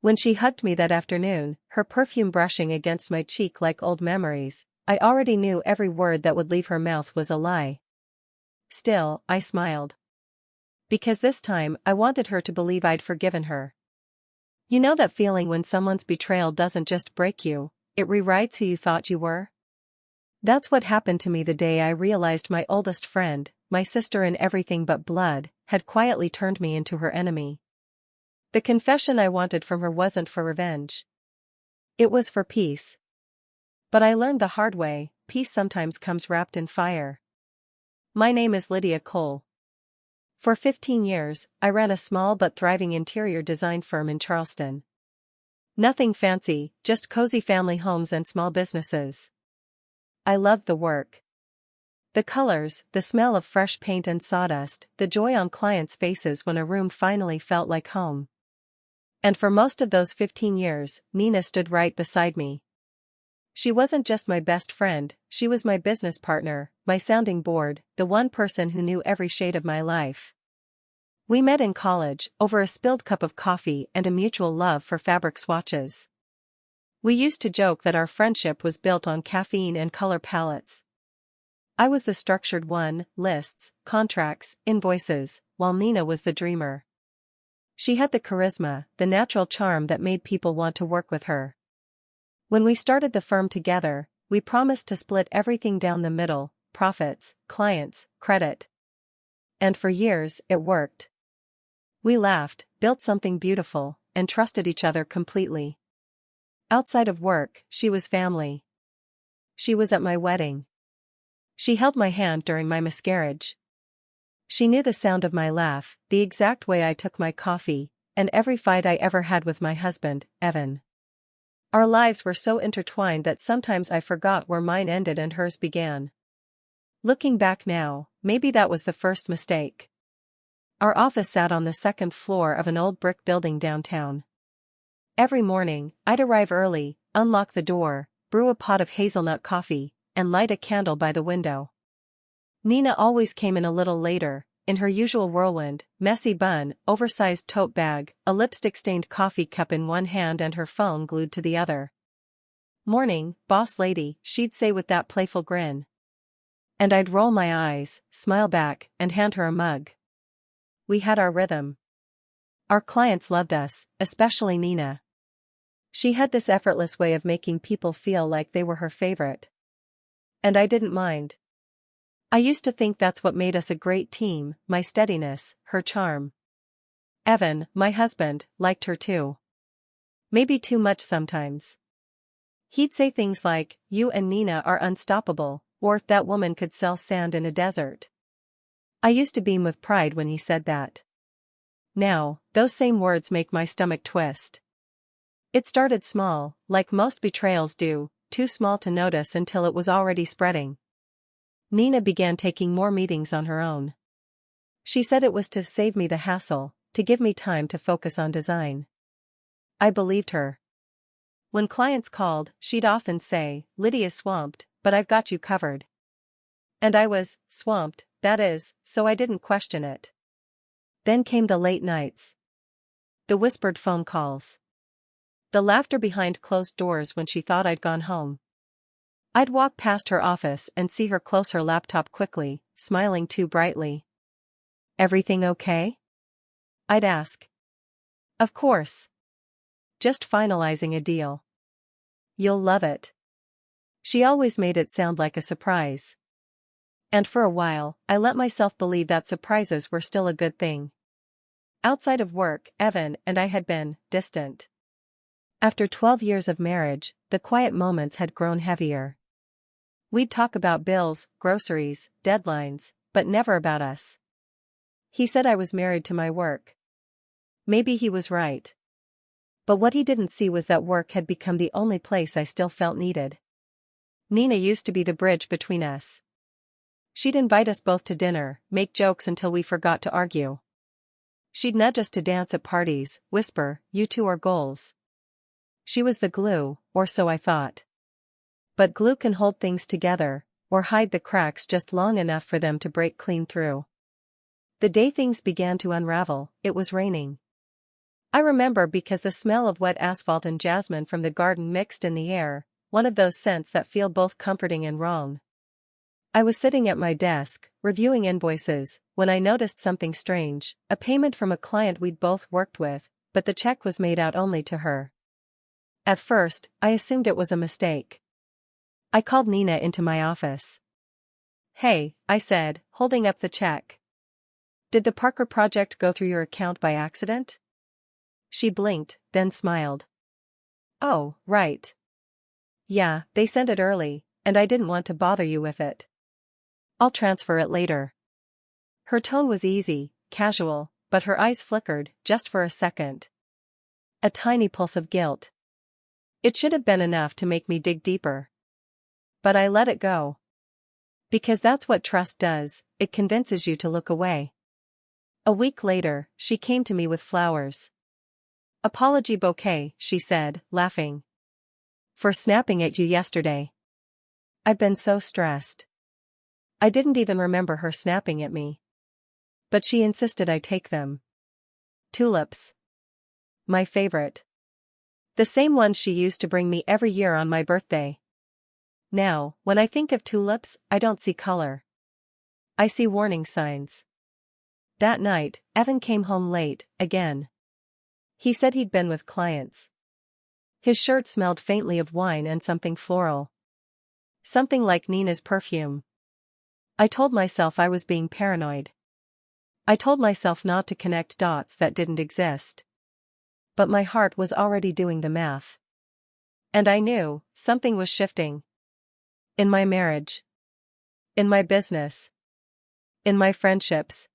When she hugged me that afternoon, her perfume brushing against my cheek like old memories, I already knew every word that would leave her mouth was a lie. Still, I smiled. Because this time I wanted her to believe I'd forgiven her. You know that feeling when someone's betrayal doesn't just break you, it rewrites who you thought you were? That's what happened to me the day I realized my oldest friend, my sister in everything but blood, had quietly turned me into her enemy. The confession I wanted from her wasn't for revenge. It was for peace. But I learned the hard way, peace sometimes comes wrapped in fire. My name is Lydia Cole. For 15 years, I ran a small but thriving interior design firm in Charleston. Nothing fancy, just cozy family homes and small businesses. I loved the work. The colors, the smell of fresh paint and sawdust, the joy on clients' faces when a room finally felt like home. And for most of those 15 years, Nina stood right beside me. She wasn't just my best friend, she was my business partner, my sounding board, the one person who knew every shade of my life. We met in college, over a spilled cup of coffee and a mutual love for fabric swatches. We used to joke that our friendship was built on caffeine and color palettes. I was the structured one, lists, contracts, invoices, while Nina was the dreamer. She had the charisma, the natural charm that made people want to work with her. When we started the firm together, we promised to split everything down the middle, profits, clients, credit. And for years, it worked. We laughed, built something beautiful, and trusted each other completely. Outside of work, she was family. She was at my wedding. She held my hand during my miscarriage. She knew the sound of my laugh, the exact way I took my coffee, and every fight I ever had with my husband, Evan. Our lives were so intertwined that sometimes I forgot where mine ended and hers began. Looking back now, maybe that was the first mistake. Our office sat on the second floor of an old brick building downtown. Every morning, I'd arrive early, unlock the door, brew a pot of hazelnut coffee, and light a candle by the window. Nina always came in a little later, in her usual whirlwind, messy bun, oversized tote bag, a lipstick-stained coffee cup in one hand and her phone glued to the other. "Morning, boss lady," she'd say with that playful grin. And I'd roll my eyes, smile back, and hand her a mug. We had our rhythm. Our clients loved us, especially Nina. She had this effortless way of making people feel like they were her favorite. And I didn't mind. I used to think that's what made us a great team, my steadiness, her charm. Evan, my husband, liked her too. Maybe too much sometimes. He'd say things like, "You and Nina are unstoppable," or "That woman could sell sand in a desert." I used to beam with pride when he said that. Now, those same words make my stomach twist. It started small, like most betrayals do, too small to notice until it was already spreading. Nina began taking more meetings on her own. She said it was to save me the hassle, to give me time to focus on design. I believed her. When clients called, she'd often say, "Lydia's swamped, but I've got you covered." And I was swamped, that is, so I didn't question it. Then came the late nights. The whispered phone calls. The laughter behind closed doors when she thought I'd gone home. I'd walk past her office and see her close her laptop quickly, smiling too brightly. "Everything okay?" I'd ask. "Of course. Just finalizing a deal." "You'll love it." She always made it sound like a surprise. And for a while, I let myself believe that surprises were still a good thing. Outside of work, Evan and I had been distant. After 12 years of marriage, the quiet moments had grown heavier. We'd talk about bills, groceries, deadlines, but never about us. He said I was married to my work. Maybe he was right. But what he didn't see was that work had become the only place I still felt needed. Nina used to be the bridge between us. She'd invite us both to dinner, make jokes until we forgot to argue. She'd nudge us to dance at parties, whisper, "You two are goals." She was the glue, or so I thought. But glue can hold things together, or hide the cracks just long enough for them to break clean through. The day things began to unravel, it was raining. I remember because the smell of wet asphalt and jasmine from the garden mixed in the air, one of those scents that feel both comforting and wrong. I was sitting at my desk, reviewing invoices, when I noticed something strange, a payment from a client we'd both worked with, but the check was made out only to her. At first, I assumed it was a mistake. I called Nina into my office. "Hey," I said, holding up the check. "Did the Parker project go through your account by accident?" She blinked, then smiled. "Oh, right. Yeah, they sent it early, and I didn't want to bother you with it. I'll transfer it later." Her tone was easy, casual, but her eyes flickered, just for a second. A tiny pulse of guilt. It should have been enough to make me dig deeper. But I let it go. Because that's what trust does, it convinces you to look away. A week later, she came to me with flowers. "Apology bouquet," she said, laughing. "For snapping at you yesterday. I've been so stressed." I didn't even remember her snapping at me. But she insisted I take them. Tulips. My favorite. The same ones she used to bring me every year on my birthday. Now, when I think of tulips, I don't see color. I see warning signs. That night, Evan came home late, again. He said he'd been with clients. His shirt smelled faintly of wine and something floral. Something like Nina's perfume. I told myself I was being paranoid. I told myself not to connect dots that didn't exist. But my heart was already doing the math. And I knew, something was shifting. In my marriage. In my business. In my friendships.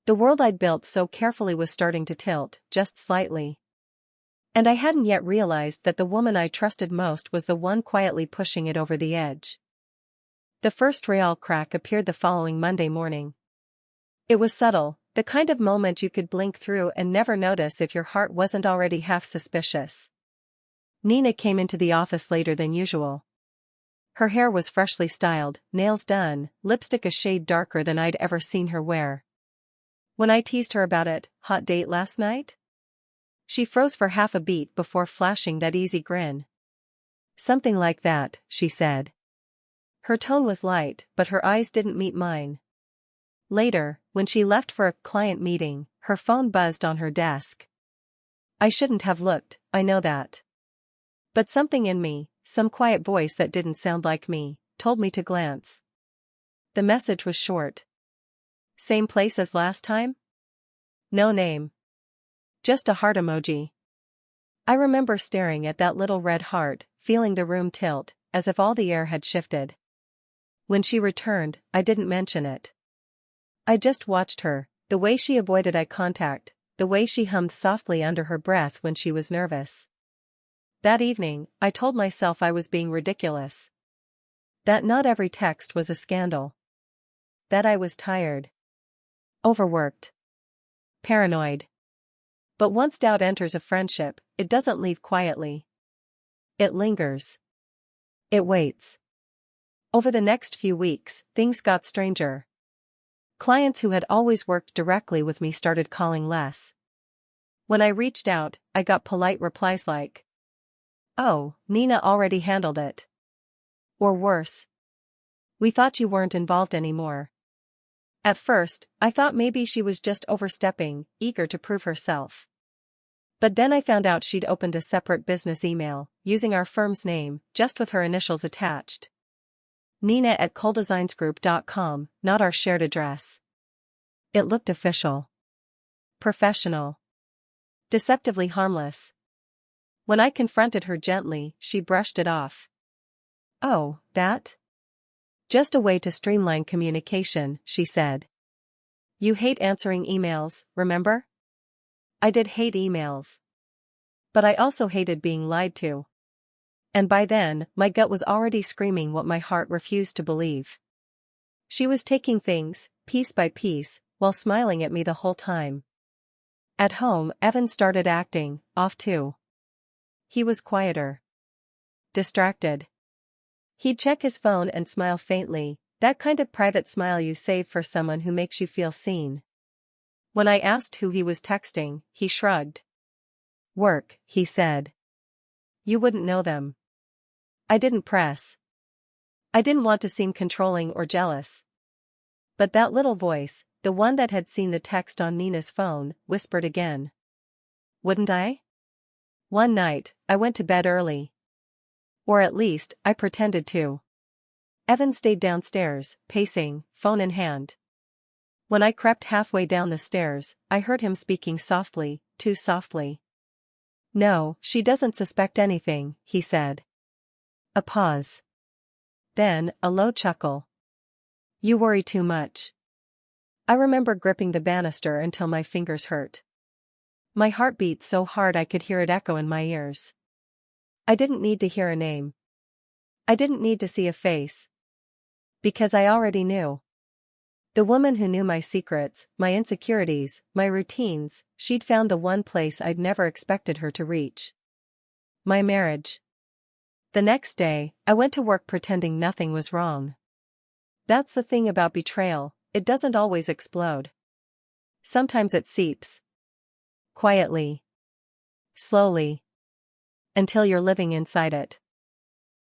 The world I'd built so carefully was starting to tilt, just slightly. And I hadn't yet realized that the woman I trusted most was the one quietly pushing it over the edge. The first real crack appeared the following Monday morning. It was subtle, the kind of moment you could blink through and never notice if your heart wasn't already half suspicious. Nina came into the office later than usual. Her hair was freshly styled, nails done, lipstick a shade darker than I'd ever seen her wear. When I teased her about it, "Hot date last night?" she froze for half a beat before flashing that easy grin. "Something like that," she said. Her tone was light, but her eyes didn't meet mine. Later, when she left for a client meeting, her phone buzzed on her desk. I shouldn't have looked, I know that. But something in me, some quiet voice that didn't sound like me, told me to glance. The message was short. "Same place as last time?" No name. Just a heart emoji. I remember staring at that little red heart, feeling the room tilt, as if all the air had shifted. When she returned, I didn't mention it. I just watched her, the way she avoided eye contact, the way she hummed softly under her breath when she was nervous. That evening, I told myself I was being ridiculous. That not every text was a scandal. That I was tired. Overworked. Paranoid. But once doubt enters a friendship, it doesn't leave quietly. It lingers. It waits. Over the next few weeks, things got stranger. Clients who had always worked directly with me started calling less. When I reached out, I got polite replies like, "Oh, Nina already handled it." Or worse, "We thought you weren't involved anymore." At first, I thought maybe she was just overstepping, eager to prove herself. But then I found out she'd opened a separate business email, using our firm's name, just with her initials attached. Nina@coledesignsgroup.com, not our shared address. It looked official. Professional. Deceptively harmless. When I confronted her gently, she brushed it off. "Oh, that? Just a way to streamline communication," she said. "You hate answering emails, remember?" I did hate emails. But I also hated being lied to. And by then, my gut was already screaming what my heart refused to believe. She was taking things, piece by piece, while smiling at me the whole time. At home, Evan started acting off too. He was quieter. Distracted. He'd check his phone and smile faintly, that kind of private smile you save for someone who makes you feel seen. When I asked who he was texting, he shrugged. Work, he said. You wouldn't know them. I didn't press. I didn't want to seem controlling or jealous. But that little voice, the one that had seen the text on Nina's phone, whispered again. Wouldn't I? One night, I went to bed early. Or at least, I pretended to. Evan stayed downstairs, pacing, phone in hand. When I crept halfway down the stairs, I heard him speaking softly, too softly. No, she doesn't suspect anything, he said. A pause. Then, a low chuckle. You worry too much. I remember gripping the banister until my fingers hurt. My heart beat so hard I could hear it echo in my ears. I didn't need to hear a name. I didn't need to see a face. Because I already knew. The woman who knew my secrets, my insecurities, my routines, she'd found the one place I'd never expected her to reach. My marriage. The next day, I went to work pretending nothing was wrong. That's the thing about betrayal, it doesn't always explode. Sometimes it seeps. Quietly. Slowly. Until you're living inside it.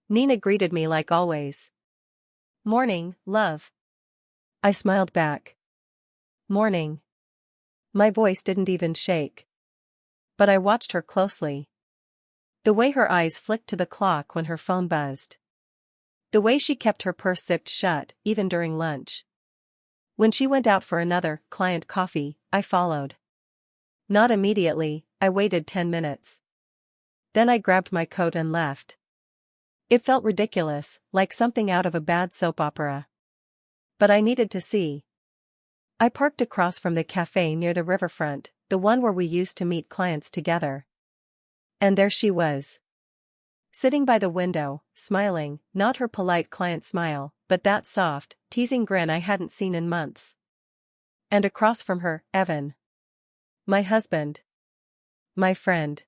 Nina greeted me like always. Morning, love. I smiled back. Morning. My voice didn't even shake. But I watched her closely. The way her eyes flicked to the clock when her phone buzzed. The way she kept her purse zipped shut, even during lunch. When she went out for another client coffee, I followed. Not immediately, I waited 10 minutes. Then I grabbed my coat and left. It felt ridiculous, like something out of a bad soap opera. But I needed to see. I parked across from the cafe near the riverfront, the one where we used to meet clients together. And there she was. Sitting by the window, smiling, not her polite client smile, but that soft, teasing grin I hadn't seen in months. And across from her, Evan. My husband. My friend.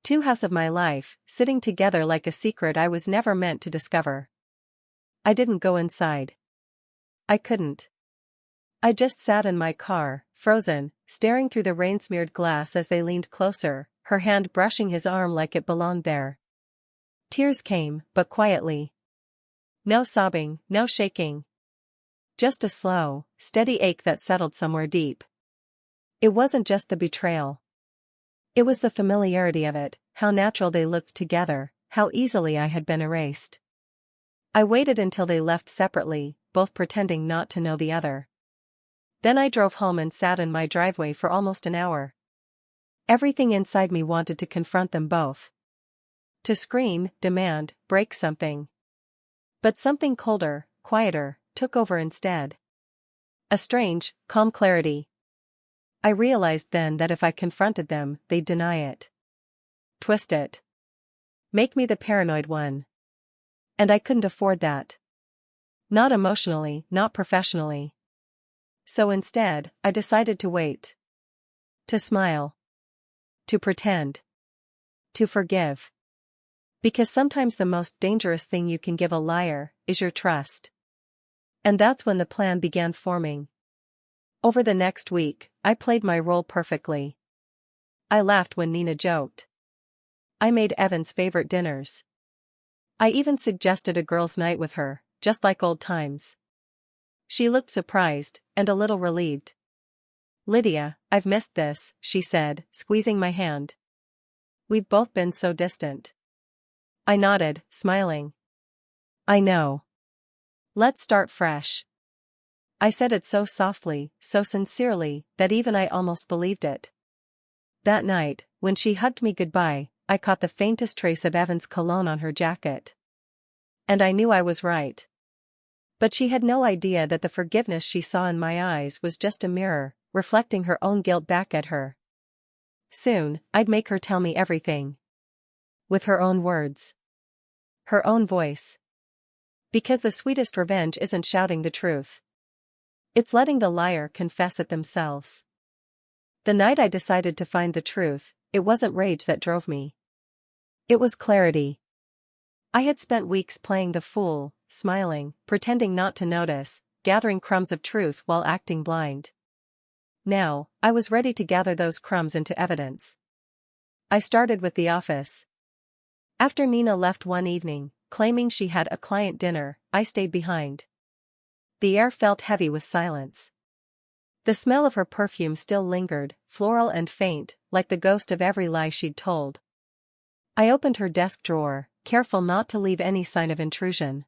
2 halves of my life, sitting together like a secret I was never meant to discover. I didn't go inside. I couldn't. I just sat in my car, frozen, staring through the rain-smeared glass as they leaned closer, her hand brushing his arm like it belonged there. Tears came, but quietly. No sobbing, no shaking. Just a slow, steady ache that settled somewhere deep. It wasn't just the betrayal. It was the familiarity of it, how natural they looked together, how easily I had been erased. I waited until they left separately, both pretending not to know the other. Then I drove home and sat in my driveway for almost an hour. Everything inside me wanted to confront them both. To scream, demand, break something. But something colder, quieter, took over instead. A strange, calm clarity. I realized then that if I confronted them, they'd deny it. Twist it. Make me the paranoid one. And I couldn't afford that. Not emotionally, not professionally. So instead, I decided to wait. To smile. To pretend. To forgive. Because sometimes the most dangerous thing you can give a liar is your trust. And that's when the plan began forming. Over the next week, I played my role perfectly. I laughed when Nina joked. I made Evan's favorite dinners. I even suggested a girls' night with her, just like old times. She looked surprised, and a little relieved. Lydia, I've missed this, she said, squeezing my hand. We've both been so distant. I nodded, smiling. I know. Let's start fresh. I said it so softly, so sincerely, that even I almost believed it. That night, when she hugged me goodbye, I caught the faintest trace of Evan's cologne on her jacket. And I knew I was right. But she had no idea that the forgiveness she saw in my eyes was just a mirror, reflecting her own guilt back at her. Soon, I'd make her tell me everything. With her own words. Her own voice. Because the sweetest revenge isn't shouting the truth. It's letting the liar confess it themselves. The night I decided to find the truth, it wasn't rage that drove me. It was clarity. I had spent weeks playing the fool, smiling, pretending not to notice, gathering crumbs of truth while acting blind. Now, I was ready to gather those crumbs into evidence. I started with the office. After Nina left one evening, claiming she had a client dinner, I stayed behind. The air felt heavy with silence. The smell of her perfume still lingered, floral and faint, like the ghost of every lie she'd told. I opened her desk drawer, careful not to leave any sign of intrusion.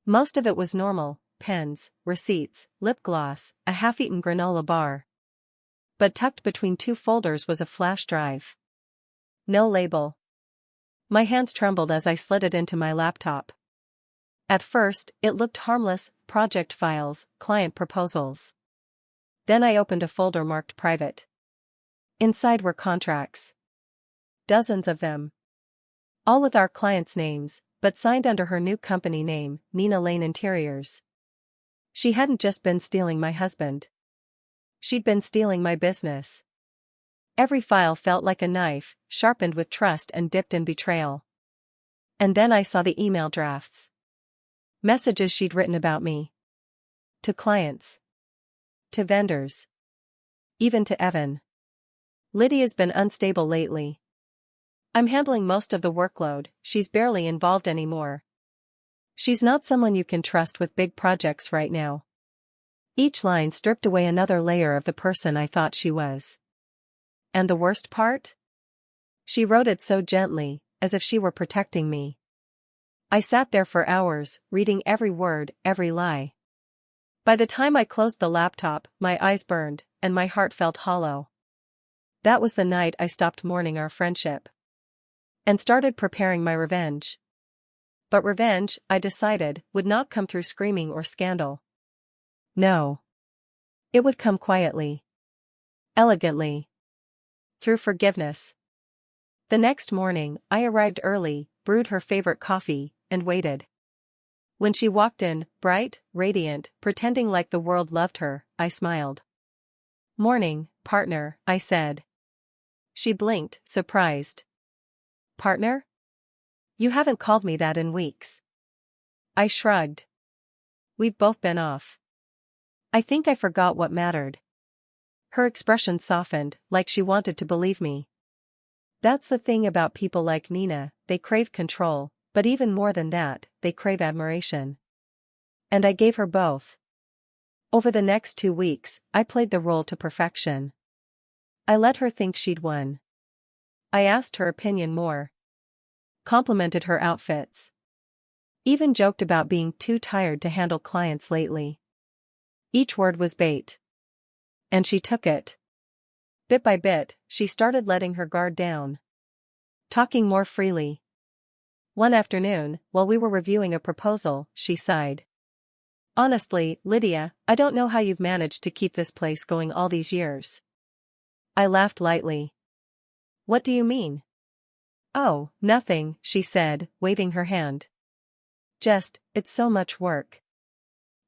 Most of it was normal: pens, receipts, lip gloss, a half-eaten granola bar. But tucked between two folders was a flash drive. No label. My hands trembled as I slid it into my laptop. At first, it looked harmless: project files, client proposals. Then I opened a folder marked private. Inside were contracts. Dozens of them. All with our clients' names, but signed under her new company name, Nina Lane Interiors. She hadn't just been stealing my husband. She'd been stealing my business. Every file felt like a knife, sharpened with trust and dipped in betrayal. And then I saw the email drafts. Messages she'd written about me. To clients. To vendors. Even to Evan. Lydia's been unstable lately. I'm handling most of the workload, she's barely involved anymore. She's not someone you can trust with big projects right now. Each line stripped away another layer of the person I thought she was. And the worst part? She wrote it so gently, as if she were protecting me. I sat there for hours, reading every word, every lie. By the time I closed the laptop, my eyes burned, and my heart felt hollow. That was the night I stopped mourning our friendship. And started preparing my revenge. But revenge, I decided, would not come through screaming or scandal. No. It would come quietly. Elegantly. Through forgiveness. The next morning, I arrived early, brewed her favorite coffee, and waited. When she walked in, bright, radiant, pretending like the world loved her, I smiled. "Morning, partner," I said. She blinked, surprised. "Partner? You haven't called me that in weeks." I shrugged. "We've both been off. I think I forgot what mattered." Her expression softened, like she wanted to believe me. That's the thing about people like Nina, they crave control, but even more than that, they crave admiration. And I gave her both. Over the next 2 weeks, I played the role to perfection. I let her think she'd won. I asked her opinion more. Complimented her outfits. Even joked about being too tired to handle clients lately. Each word was bait. And she took it. Bit by bit, she started letting her guard down. Talking more freely. One afternoon, while we were reviewing a proposal, she sighed. "Honestly, Lydia, I don't know how you've managed to keep this place going all these years." I laughed lightly. "What do you mean?" "Oh, nothing," she said, waving her hand. It's so much work.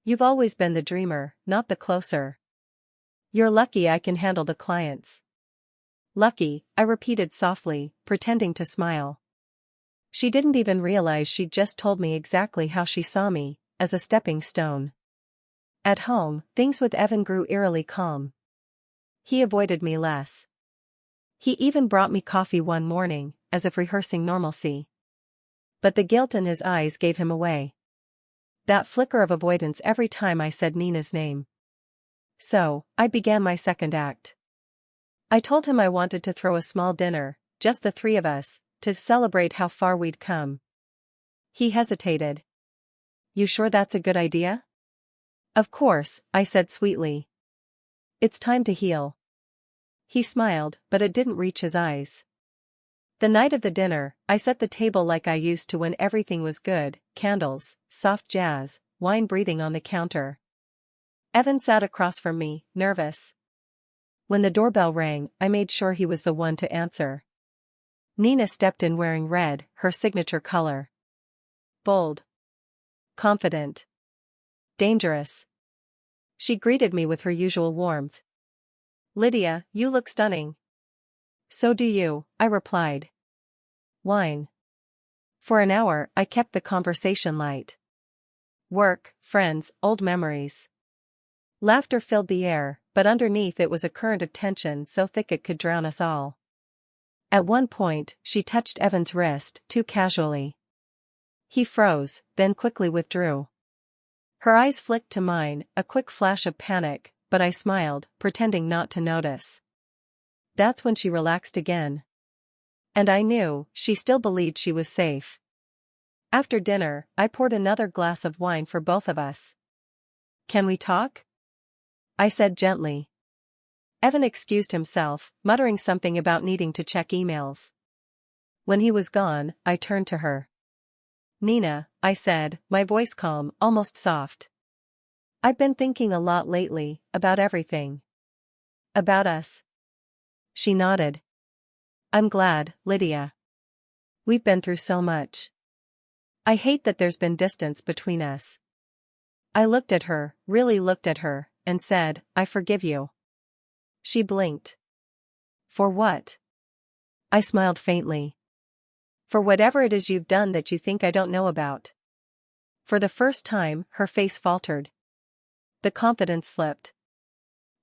You've always been the dreamer, not the closer. You're lucky I can handle the clients." "Lucky," I repeated softly, pretending to smile. She didn't even realize she'd just told me exactly how she saw me, as a stepping stone. At home, things with Evan grew eerily calm. He avoided me less. He even brought me coffee one morning, as if rehearsing normalcy. But the guilt in his eyes gave him away. That flicker of avoidance every time I said Nina's name. So, I began my second act. I told him I wanted to throw a small dinner, just the three of us, to celebrate how far we'd come. He hesitated. "You sure that's a good idea?" "Of course," I said sweetly. "It's time to heal." He smiled, but it didn't reach his eyes. The night of the dinner, I set the table like I used to when everything was good: candles, soft jazz, wine breathing on the counter. Evan sat across from me, nervous. When the doorbell rang, I made sure he was the one to answer. Nina stepped in wearing red, her signature color. Bold. Confident. Dangerous. She greeted me with her usual warmth. "Lydia, you look stunning." "So do you," I replied. Wine. For an hour, I kept the conversation light. Work, friends, old memories. Laughter filled the air, but underneath it was a current of tension so thick it could drown us all. At one point, she touched Evan's wrist, too casually. He froze, then quickly withdrew. Her eyes flicked to mine, a quick flash of panic, but I smiled, pretending not to notice. That's when she relaxed again. And I knew, she still believed she was safe. After dinner, I poured another glass of wine for both of us. "Can we talk?" I said gently. Evan excused himself, muttering something about needing to check emails. When he was gone, I turned to her. "Nina," I said, my voice calm, almost soft. "I've been thinking a lot lately, about everything. About us." She nodded. "I'm glad, Lydia. We've been through so much. I hate that there's been distance between us." I looked at her, really looked at her, and said, "I forgive you." She blinked. "For what?" I smiled faintly. "For whatever it is you've done that you think I don't know about." For the first time, her face faltered. The confidence slipped.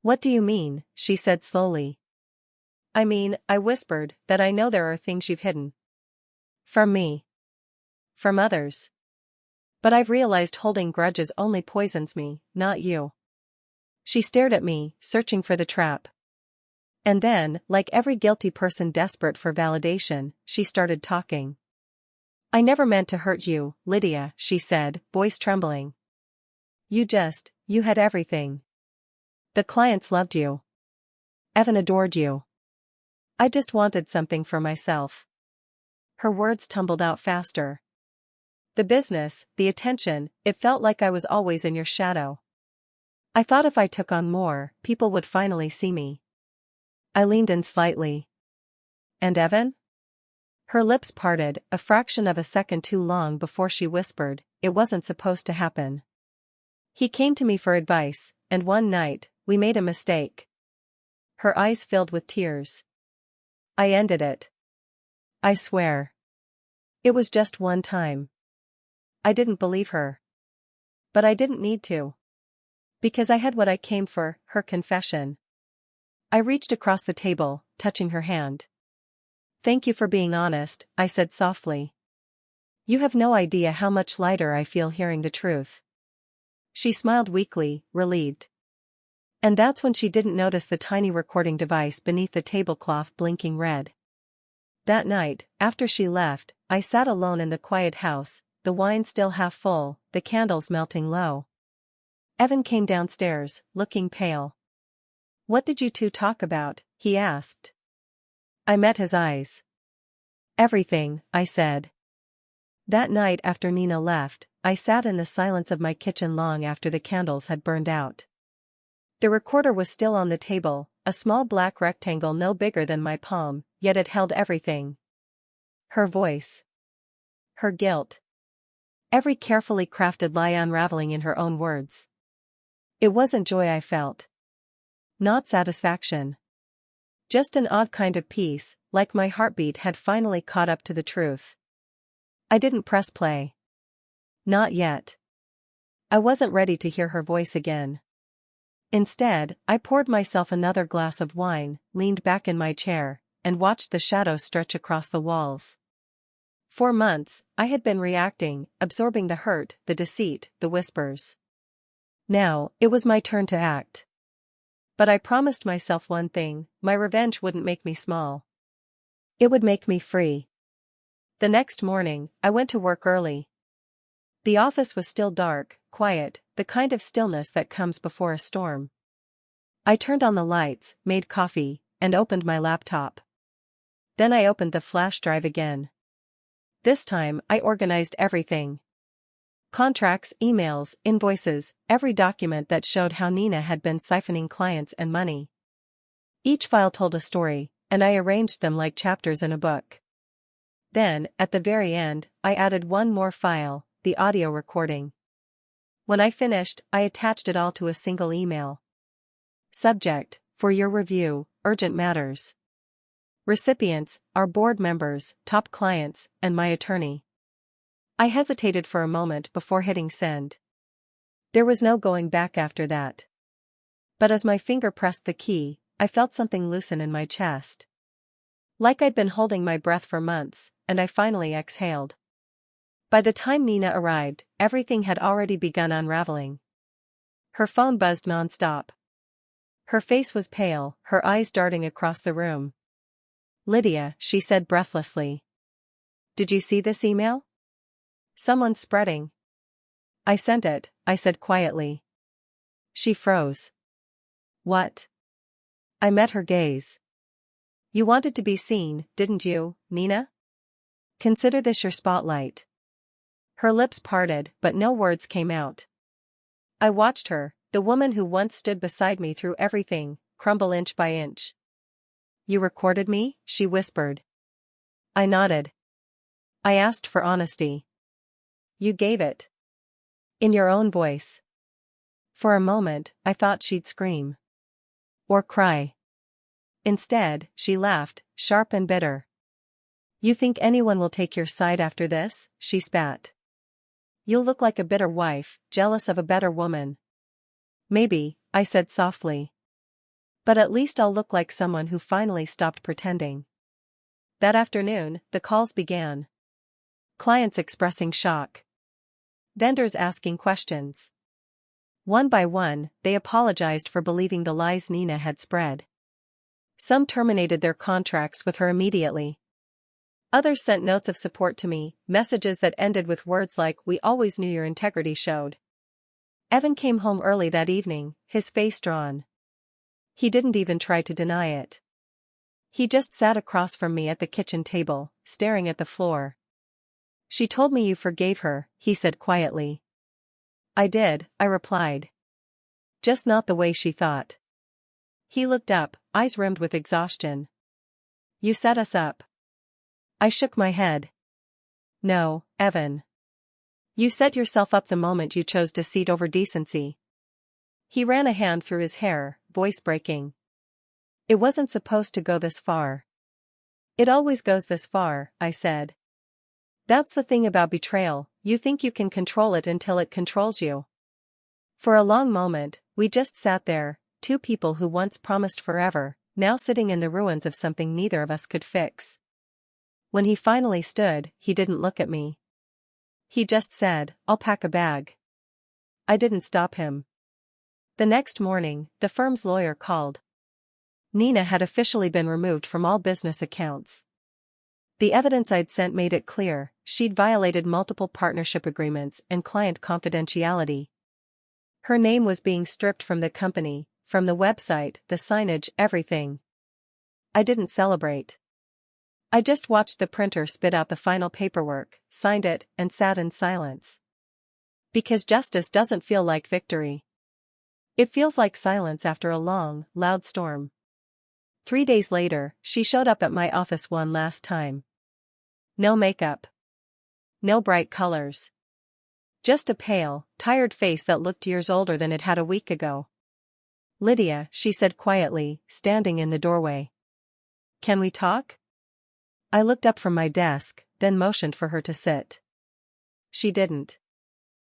"What do you mean?" she said slowly. "I mean," I whispered, "that I know there are things you've hidden. From me. From others. But I've realized holding grudges only poisons me, not you." She stared at me, searching for the trap. And then, like every guilty person desperate for validation, she started talking. "I never meant to hurt you, Lydia," she said, voice trembling. You had everything. The clients loved you. Evan adored you. I just wanted something for myself." Her words tumbled out faster. "The business, the attention, it felt like I was always in your shadow. I thought if I took on more, people would finally see me." I leaned in slightly. "And Evan?" Her lips parted, a fraction of a second too long before she whispered, "It wasn't supposed to happen. He came to me for advice, and one night, we made a mistake." Her eyes filled with tears. "I ended it. I swear. It was just one time." I didn't believe her. But I didn't need to. Because I had what I came for, her confession. I reached across the table, touching her hand. "Thank you for being honest," I said softly. "You have no idea how much lighter I feel hearing the truth." She smiled weakly, relieved. And that's when she didn't notice the tiny recording device beneath the tablecloth blinking red. That night, after she left, I sat alone in the quiet house, the wine still half full, the candles melting low. Evan came downstairs, looking pale. "What did you two talk about?" he asked. I met his eyes. "Everything," I said. That night after Nina left, I sat in the silence of my kitchen long after the candles had burned out. The recorder was still on the table, a small black rectangle no bigger than my palm, yet it held everything. Her voice. Her guilt. Every carefully crafted lie unraveling in her own words. It wasn't joy I felt. Not satisfaction. Just an odd kind of peace, like my heartbeat had finally caught up to the truth. I didn't press play. Not yet. I wasn't ready to hear her voice again. Instead, I poured myself another glass of wine, leaned back in my chair, and watched the shadows stretch across the walls. For months, I had been reacting, absorbing the hurt, the deceit, the whispers. Now, it was my turn to act. But I promised myself one thing: my revenge wouldn't make me small. It would make me free. The next morning, I went to work early. The office was still dark, quiet, the kind of stillness that comes before a storm. I turned on the lights, made coffee, and opened my laptop. Then I opened the flash drive again. This time, I organized everything. Contracts, emails, invoices, every document that showed how Nina had been siphoning clients and money. Each file told a story, and I arranged them like chapters in a book. Then, at the very end, I added one more file, the audio recording. When I finished, I attached it all to a single email. Subject: for your review, urgent matters. Recipients: our board members, top clients, and my attorney. I hesitated for a moment before hitting send. There was no going back after that. But as my finger pressed the key, I felt something loosen in my chest. Like I'd been holding my breath for months, and I finally exhaled. By the time Nina arrived, everything had already begun unraveling. Her phone buzzed nonstop. Her face was pale, her eyes darting across the room. "Lydia," she said breathlessly. "Did you see this email? Someone's spreading." "I sent it," I said quietly. She froze. "What?" I met her gaze. "You wanted to be seen, didn't you, Nina? Consider this your spotlight." Her lips parted, but no words came out. I watched her, the woman who once stood beside me through everything, crumble inch by inch. "You recorded me?" she whispered. I nodded. "I asked for honesty. You gave it. In your own voice." For a moment, I thought she'd scream. Or cry. Instead, she laughed, sharp and bitter. "You think anyone will take your side after this?" she spat. "You'll look like a bitter wife, jealous of a better woman." "Maybe," I said softly. "But at least I'll look like someone who finally stopped pretending." That afternoon, the calls began. Clients expressing shock. Vendors asking questions. One by one, they apologized for believing the lies Nina had spread. Some terminated their contracts with her immediately. Others sent notes of support to me, messages that ended with words like, "We always knew your integrity showed." Evan came home early that evening, his face drawn. He didn't even try to deny it. He just sat across from me at the kitchen table, staring at the floor. "She told me you forgave her," he said quietly. "I did," I replied. "Just not the way she thought." He looked up, eyes rimmed with exhaustion. "You set us up." I shook my head. "No, Evan. You set yourself up the moment you chose deceit over decency." He ran a hand through his hair, voice breaking. "It wasn't supposed to go this far." "It always goes this far," I said. "That's the thing about betrayal, you think you can control it until it controls you." For a long moment, we just sat there, two people who once promised forever, now sitting in the ruins of something neither of us could fix. When he finally stood, he didn't look at me. He just said, "I'll pack a bag." I didn't stop him. The next morning, the firm's lawyer called. Nina had officially been removed from all business accounts. The evidence I'd sent made it clear, she'd violated multiple partnership agreements and client confidentiality. Her name was being stripped from the company, from the website, the signage, everything. I didn't celebrate. I just watched the printer spit out the final paperwork, signed it, and sat in silence. Because justice doesn't feel like victory. It feels like silence after a long, loud storm. 3 days later, she showed up at my office one last time. No makeup. No bright colors. Just a pale, tired face that looked years older than it had a week ago. "Lydia," she said quietly, standing in the doorway. "Can we talk?" I looked up from my desk, then motioned for her to sit. She didn't.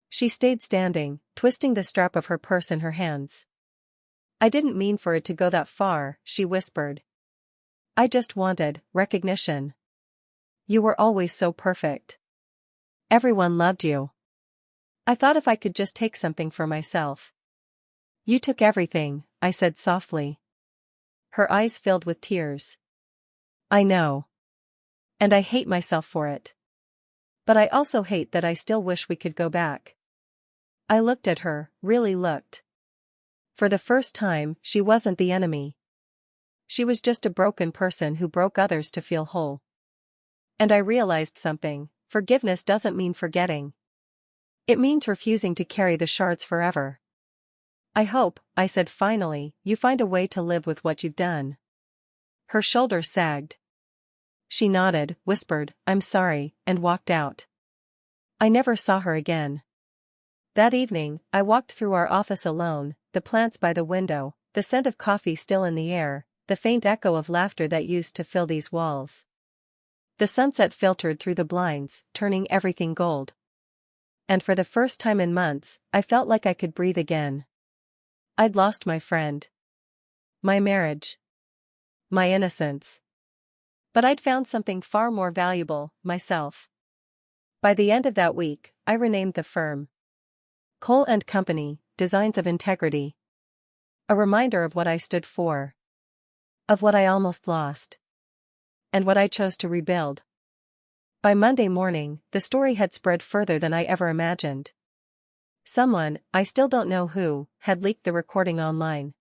She stayed standing, twisting the strap of her purse in her hands. "I didn't mean for it to go that far," she whispered. "I just wanted recognition. You were always so perfect. Everyone loved you. I thought if I could just take something for myself." "You took everything," I said softly. Her eyes filled with tears. "I know. And I hate myself for it. But I also hate that I still wish we could go back." I looked at her, really looked. For the first time, she wasn't the enemy. She was just a broken person who broke others to feel whole. And I realized something: forgiveness doesn't mean forgetting. It means refusing to carry the shards forever. "I hope," I said finally, "you find a way to live with what you've done." Her shoulders sagged. She nodded, whispered, "I'm sorry," and walked out. I never saw her again. That evening, I walked through our office alone, the plants by the window, the scent of coffee still in the air, the faint echo of laughter that used to fill these walls. The sunset filtered through the blinds, turning everything gold. And for the first time in months, I felt like I could breathe again. I'd lost my friend. My marriage. My innocence. But I'd found something far more valuable, myself. By the end of that week, I renamed the firm Cole and Company, Designs of Integrity. A reminder of what I stood for. Of what I almost lost. And what I chose to rebuild. By Monday morning, the story had spread further than I ever imagined. Someone, I still don't know who, had leaked the recording online.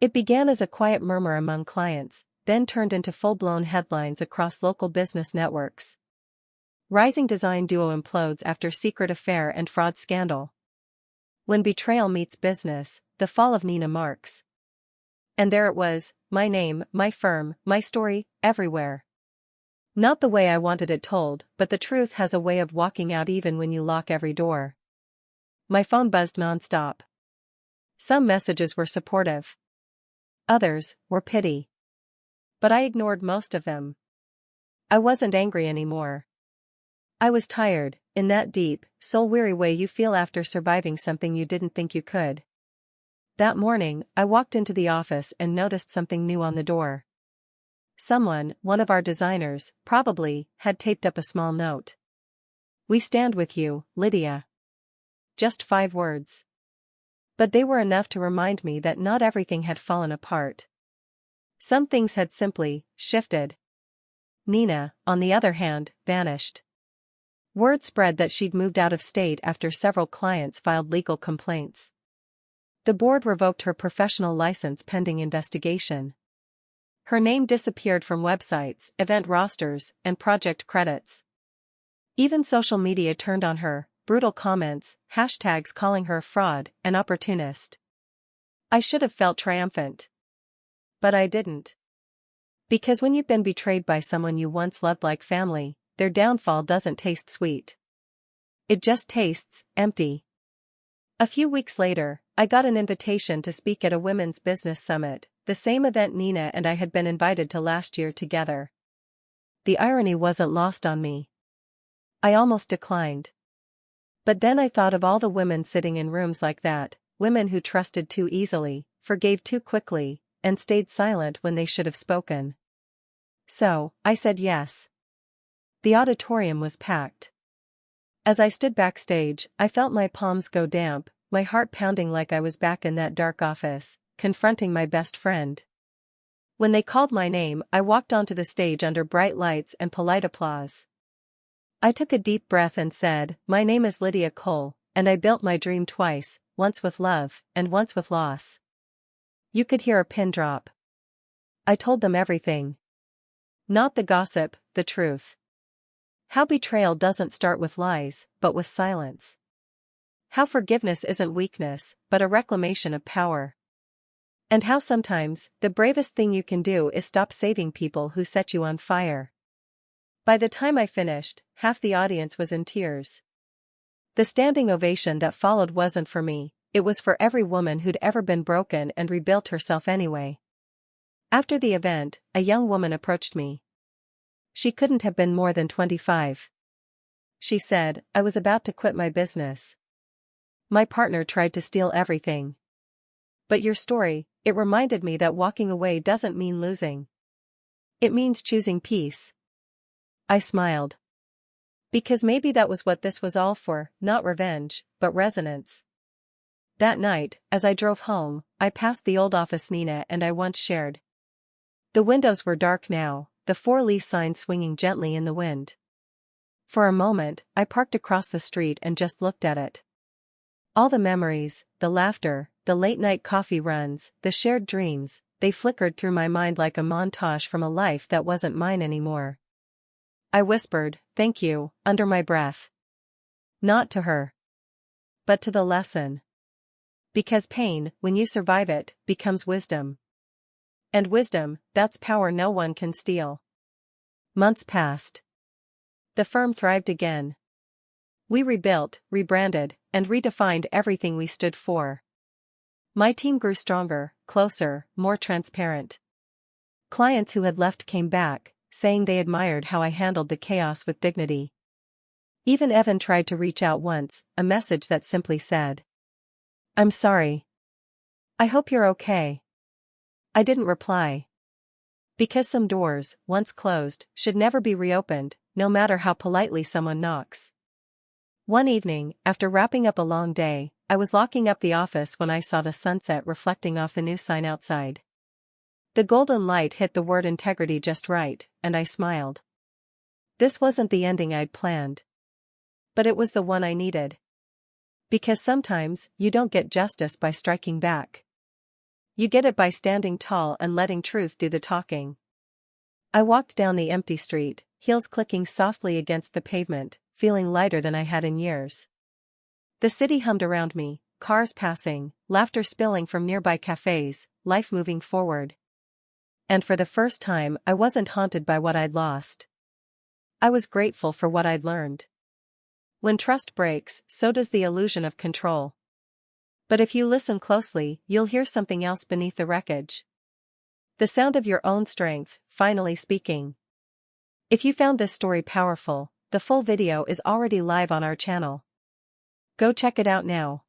It began as a quiet murmur among clients, then turned into full-blown headlines across local business networks. Rising design duo implodes after secret affair and fraud scandal. When betrayal meets business, the fall of Nina Marks. And there it was, my name, my firm, my story, everywhere. Not the way I wanted it told, but the truth has a way of walking out even when you lock every door. My phone buzzed nonstop. Some messages were supportive. Others were pity. But I ignored most of them. I wasn't angry anymore. I was tired, in that deep, soul-weary way you feel after surviving something you didn't think you could. That morning, I walked into the office and noticed something new on the door. Someone, one of our designers, probably, had taped up a small note. "We stand with you, Lydia." Just 5 words. But they were enough to remind me that not everything had fallen apart. Some things had simply shifted. Nina, on the other hand, vanished. Word spread that she'd moved out of state after several clients filed legal complaints. The board revoked her professional license pending investigation. Her name disappeared from websites, event rosters, and project credits. Even social media turned on her, brutal comments, hashtags calling her a fraud, an opportunist. I should have felt triumphant. But I didn't. Because when you've been betrayed by someone you once loved like family, their downfall doesn't taste sweet. It just tastes empty. A few weeks later, I got an invitation to speak at a women's business summit, the same event Nina and I had been invited to last year together. The irony wasn't lost on me. I almost declined. But then I thought of all the women sitting in rooms like that, women who trusted too easily, forgave too quickly, and stayed silent when they should have spoken. So, I said yes. The auditorium was packed. As I stood backstage, I felt my palms go damp, my heart pounding like I was back in that dark office, confronting my best friend. When they called my name, I walked onto the stage under bright lights and polite applause. I took a deep breath and said, "My name is Lydia Cole, and I built my dream twice, once with love, and once with loss." You could hear a pin drop. I told them everything. Not the gossip, the truth. How betrayal doesn't start with lies, but with silence. How forgiveness isn't weakness, but a reclamation of power. And how sometimes, the bravest thing you can do is stop saving people who set you on fire. By the time I finished, half the audience was in tears. The standing ovation that followed wasn't for me, it was for every woman who'd ever been broken and rebuilt herself anyway. After the event, a young woman approached me. She couldn't have been more than 25. She said, "I was about to quit my business. My partner tried to steal everything. But your story, it reminded me that walking away doesn't mean losing. It means choosing peace." I smiled. Because maybe that was what this was all for, not revenge, but resonance. That night, as I drove home, I passed the old office Nina and I once shared. The windows were dark now, the for-lease sign swinging gently in the wind. For a moment, I parked across the street and just looked at it. All the memories, the laughter, the late-night coffee runs, the shared dreams, they flickered through my mind like a montage from a life that wasn't mine anymore. I whispered, "Thank you," under my breath. Not to her. But to the lesson. Because pain, when you survive it, becomes wisdom. And wisdom, that's power no one can steal. Months passed. The firm thrived again. We rebuilt, rebranded, and redefined everything we stood for. My team grew stronger, closer, more transparent. Clients who had left came back, saying they admired how I handled the chaos with dignity. Even Evan tried to reach out once, a message that simply said, "I'm sorry. I hope you're okay." I didn't reply. Because some doors, once closed, should never be reopened, no matter how politely someone knocks. One evening, after wrapping up a long day, I was locking up the office when I saw the sunset reflecting off the new sign outside. The golden light hit the word integrity just right, and I smiled. This wasn't the ending I'd planned. But it was the one I needed. Because sometimes, you don't get justice by striking back. You get it by standing tall and letting truth do the talking. I walked down the empty street, heels clicking softly against the pavement, feeling lighter than I had in years. The city hummed around me, cars passing, laughter spilling from nearby cafes, life moving forward. And for the first time, I wasn't haunted by what I'd lost. I was grateful for what I'd learned. When trust breaks, so does the illusion of control. But if you listen closely, you'll hear something else beneath the wreckage. The sound of your own strength, finally speaking. If you found this story powerful, the full video is already live on our channel. Go check it out now.